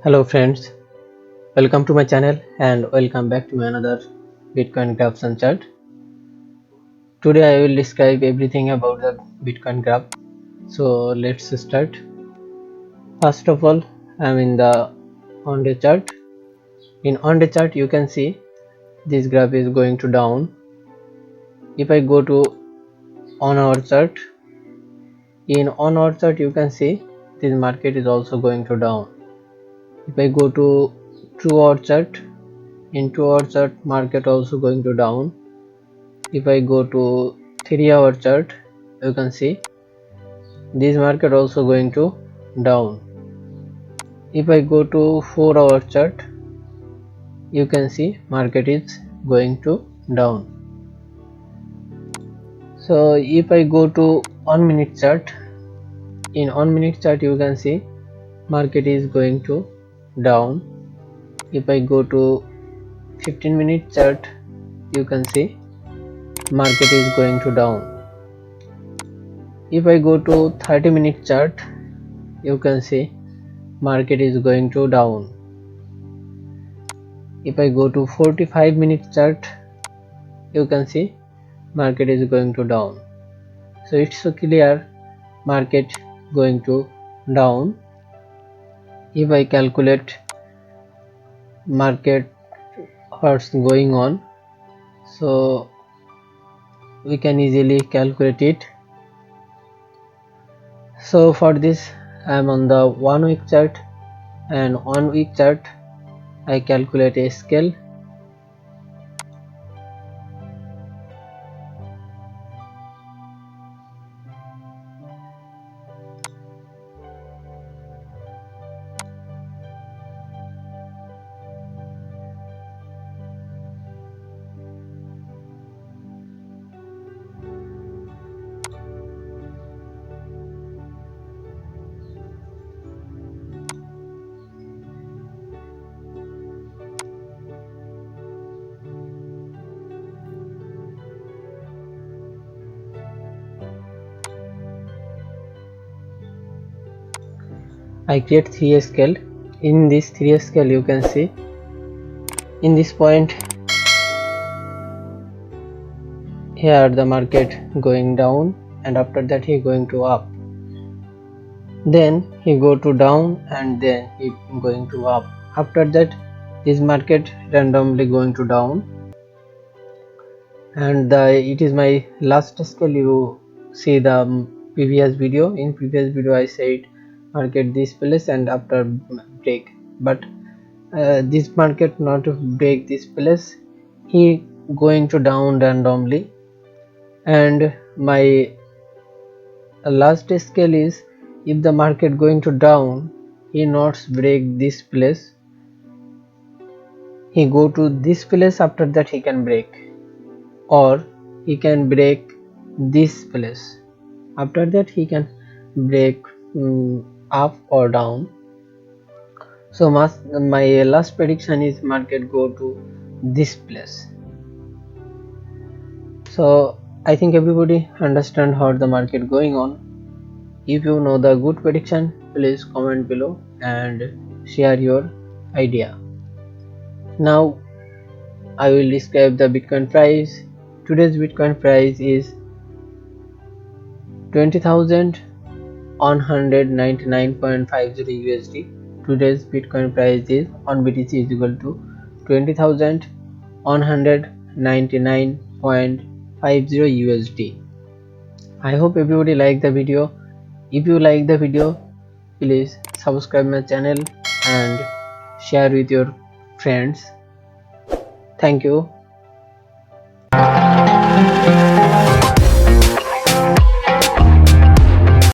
Hello friends, welcome to my channel and welcome back to another Bitcoin graphs and chart. Today I will describe everything about the Bitcoin graph. So let's start. First of all, I am in the on day chart. In on day chart you can see this graph is going to down. If I go to on hour chart, in on hour chart you can see this market is also going to down. If I go to 2 hour chart, in 2 hour chart market also going to down. If I go to 3 hour chart, you can see this market also going to down. If I go to 4 hour chart, you can see market is going to down. So if I go to 1 minute chart, in 1 minute chart you can see market is going to down. If I go to 15-minute chart, you can see market is going to down. If I go to 30-minute chart, you can see market is going to down. If I go to 45-minute chart, you can see market is going to down. So it's so clear market going to down. If I calculate market what's going on, so we can easily calculate it. So for this I am on the 1 week chart, and on week chart I calculate a scale. I create 3 scale. In this 3 scale you can see in this point here the market going down, and after that he going to up, then he go to down, and then he going to up. After that this market randomly going to down, and it is my last scale. You see the previous video. In previous video I said market this place and after break, but this market not break this place, he going to down randomly. And my last scale is if the market going to down, he not break this place, he go to this place, after that he can break, or he can break this place, after that he can break up or down. So my last prediction is market go to this place. So I think everybody understand how the market going on. If you know the good prediction, please comment below and share your idea. Now I will describe the Bitcoin price. Today's Bitcoin price is 20,199.50 USD. Today's Bitcoin price is on BTC is equal to 20,199.50 USD. I hope everybody like the video. If you like the video, please subscribe my channel and share with your friends. Thank you.